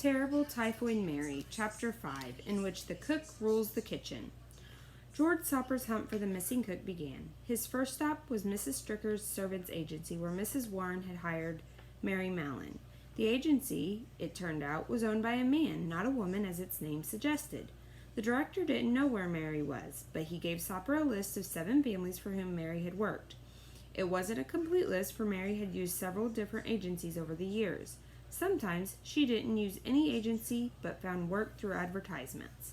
Terrible Typhoid Mary, Chapter 5, in which the cook rules the kitchen. George Soper's hunt for the missing cook began. His first stop was Mrs. Stricker's servants' agency, where Mrs. Warren had hired Mary Mallon. The agency, it turned out, was owned by a man, not a woman, as its name suggested. The director didn't know where Mary was, but he gave Soper a list of 7 families for whom Mary had worked. It wasn't a complete list, for Mary had used several different agencies over the years. Sometimes she didn't use any agency, but found work through advertisements.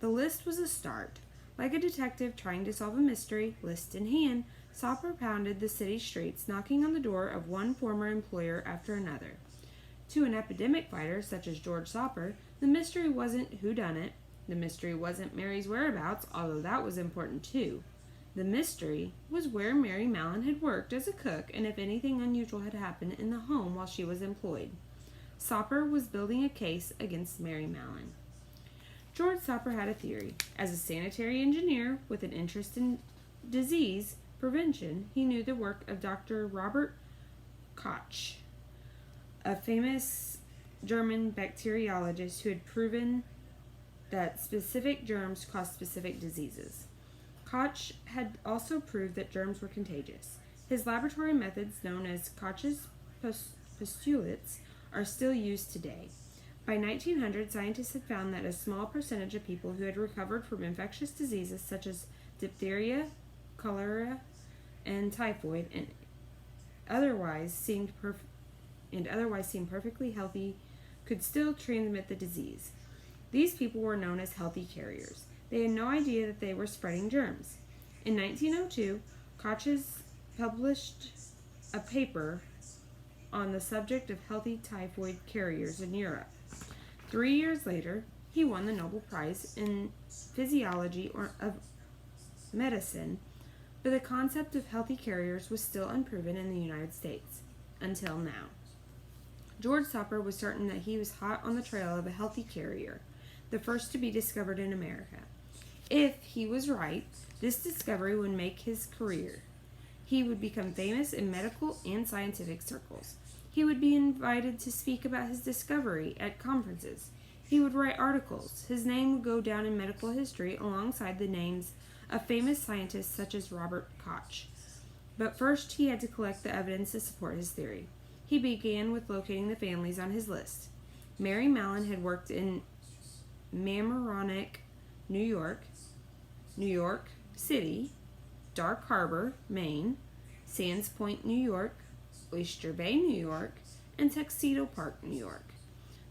The list was a start. Like a detective trying to solve a mystery, list in hand, Soper pounded the city streets, knocking on the door of one former employer after another. To an epidemic fighter such as George Soper, the mystery wasn't whodunit. The mystery wasn't Mary's whereabouts, although that was important too. The mystery was where Mary Mallon had worked as a cook and if anything unusual had happened in the home while she was employed. Soper was building a case against Mary Mallon. George Soper had a theory. As a sanitary engineer with an interest in disease prevention, he knew the work of Dr. Robert Koch, a famous German bacteriologist who had proven that specific germs cause specific diseases. Koch had also proved that germs were contagious. His laboratory methods, known as Koch's postulates, are still used today. By 1900, scientists had found that a small percentage of people who had recovered from infectious diseases such as diphtheria, cholera, and typhoid, and otherwise seemed perfectly healthy, could still transmit the disease. These people were known as healthy carriers. They had no idea that they were spreading germs. In 1902, Koch published a paper on the subject of healthy typhoid carriers in Europe. 3 years later, he won the Nobel Prize in Physiology or of Medicine, but the concept of healthy carriers was still unproven in the United States, until now. George Soper was certain that he was hot on the trail of a healthy carrier, the first to be discovered in America. If he was right, this discovery would make his career. He would become famous in medical and scientific circles. He would be invited to speak about his discovery at conferences. He would write articles. His name would go down in medical history alongside the names of famous scientists such as Robert Koch. But first, he had to collect the evidence to support his theory. He began with locating the families on his list. Mary Mallon had worked in Mamaroneck, New York City, Dark Harbor, Maine, Sands Point, New York, Oyster Bay, New York, and Tuxedo Park, New York.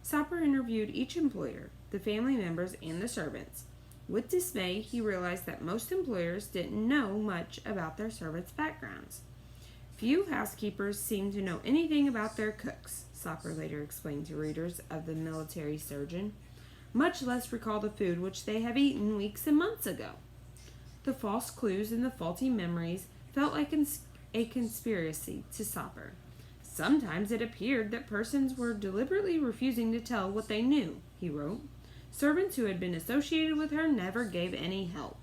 Soper interviewed each employer, the family members, and the servants. With dismay, he realized that most employers didn't know much about their servants' backgrounds. Few housekeepers seemed to know anything about their cooks, Soper later explained to readers of the Military Surgeon, much less recall the food which they have eaten weeks and months ago. The false clues and the faulty memories felt like a conspiracy to Soper. Sometimes it appeared that persons were deliberately refusing to tell what they knew, he wrote. Servants who had been associated with her never gave any help.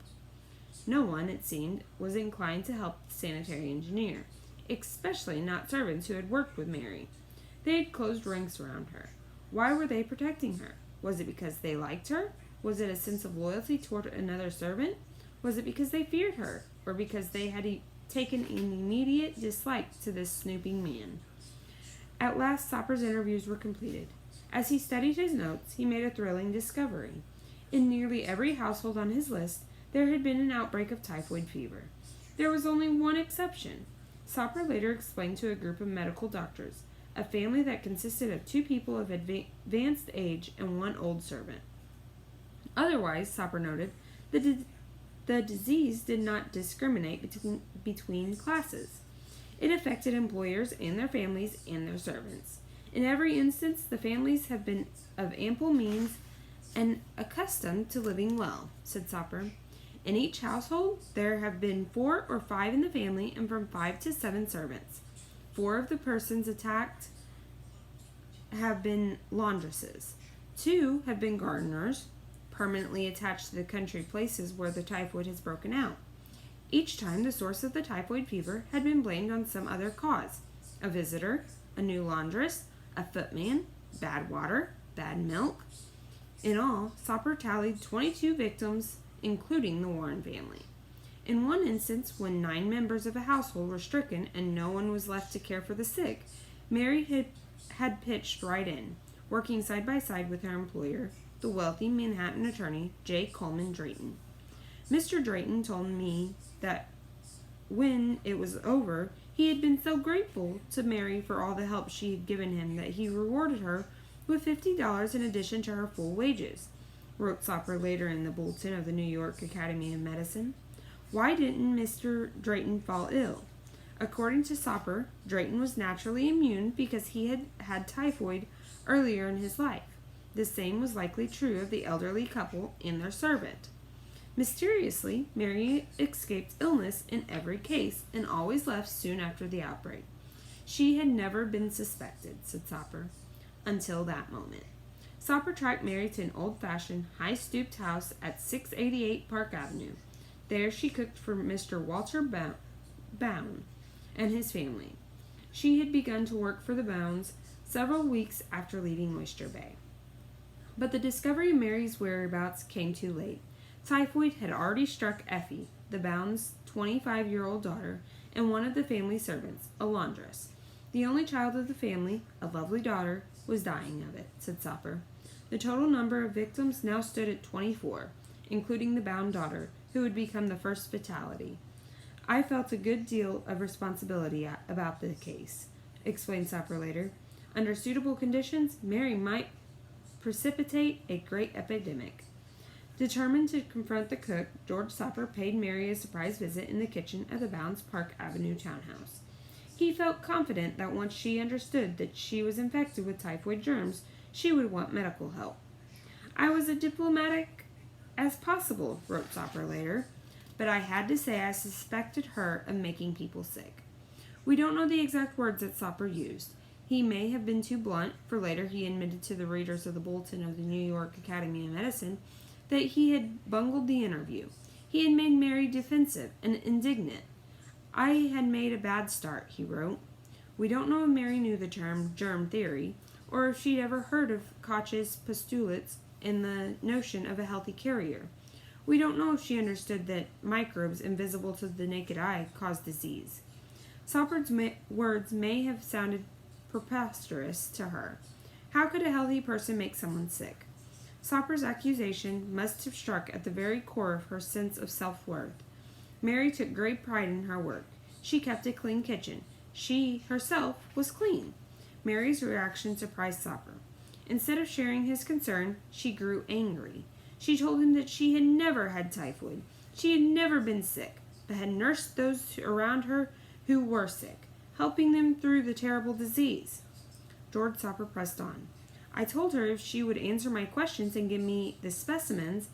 No one, it seemed, was inclined to help the sanitary engineer, especially not servants who had worked with Mary. They had closed ranks around her. Why were they protecting her? Was it because they liked her? Was it a sense of loyalty toward another servant? Was it because they feared her, or because they had taken an immediate dislike to this snooping man? At last, Soper's interviews were completed. As he studied his notes, he made a thrilling discovery. In nearly every household on his list, there had been an outbreak of typhoid fever. There was only one exception. Soper later explained to a group of medical doctors, a family that consisted of 2 people of advanced age and 1 old servant. Otherwise, Soper noted, the disease did not discriminate between classes. It affected employers and their families and their servants. In every instance, the families have been of ample means and accustomed to living well, said Soper. In each household, there have been 4 or 5 in the family and from 5 to 7 servants. 4 of the persons attacked have been laundresses. 2 have been gardeners, permanently attached to the country places where the typhoid has broken out. Each time the source of the typhoid fever had been blamed on some other cause: a visitor, a new laundress, a footman, bad water, bad milk. In all, Soper tallied 22 victims, including the Warren family. In one instance, when 9 members of a household were stricken and no one was left to care for the sick, Mary had pitched right in, working side by side with her employer, the wealthy Manhattan attorney J. Coleman Drayton. Mr. Drayton told me that when it was over, he had been so grateful to Mary for all the help she had given him that he rewarded her with $50 in addition to her full wages, wrote Soper later in the Bulletin of the New York Academy of Medicine. Why didn't Mr. Drayton fall ill? According to Soper, Drayton was naturally immune because he had had typhoid earlier in his life. The same was likely true of the elderly couple and their servant. Mysteriously, Mary escaped illness in every case and always left soon after the outbreak. She had never been suspected, said Soper, until that moment. Soper tracked Mary to an old-fashioned, high-stooped house at 688 Park Avenue. There she cooked for Mr. Walter Bound and his family. She had begun to work for the Bounds several weeks after leaving Oyster Bay. But the discovery of Mary's whereabouts came too late. Typhoid had already struck Effie, the Bounds' 25-year-old daughter, and one of the family servants, a laundress. The only child of the family, a lovely daughter, was dying of it, said Soper. The total number of victims now stood at 24, including the Bound daughter, who would become the first fatality. I felt a good deal of responsibility about the case, explained Soper later. Under suitable conditions, Mary might precipitate a great epidemic. Determined to confront the cook, George Soper paid Mary a surprise visit in the kitchen at the Bounds Park Avenue townhouse. He felt confident that once she understood that she was infected with typhoid germs, she would want medical help. I was as diplomatic as possible, wrote Soper later, but I had to say I suspected her of making people sick. We don't know the exact words that Soper used. He may have been too blunt, for later he admitted to the readers of the Bulletin of the New York Academy of Medicine that he had bungled the interview. He had made Mary defensive and indignant. I had made a bad start, he wrote. We don't know if Mary knew the term germ theory, or if she'd ever heard of Koch's postulates and the notion of a healthy carrier. We don't know if she understood that microbes invisible to the naked eye cause disease. Soper's words may have sounded preposterous to her. How could a healthy person make someone sick? Soper's accusation must have struck at the very core of her sense of self-worth. Mary took great pride in her work. She kept a clean kitchen. She, herself, was clean. Mary's reaction surprised Soper. Instead of sharing his concern, she grew angry. She told him that she had never had typhoid. She had never been sick, but had nursed those around her who were sick, helping them through the terrible disease. George Soper pressed on. I told her if she would answer my questions and give me the specimens,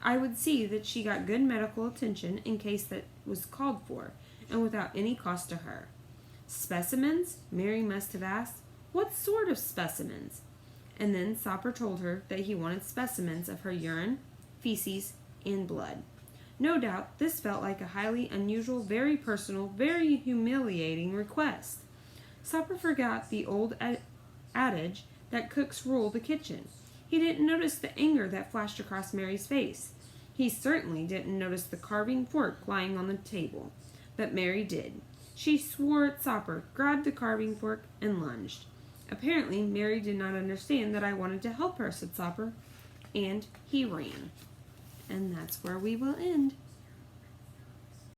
I would see that she got good medical attention in case that was called for, and without any cost to her. Specimens? Mary must have asked. What sort of specimens? And then Soper told her that he wanted specimens of her urine, feces, and blood. No doubt this felt like a highly unusual, very personal, very humiliating request. Soper forgot the old adage that cooks rule the kitchen. He didn't notice the anger that flashed across Mary's face. He certainly didn't notice the carving fork lying on the table. But Mary did. She swore at Soper, grabbed the carving fork, and lunged. Apparently, Mary did not understand that I wanted to help her, said Soper, and he ran. And that's where we will end.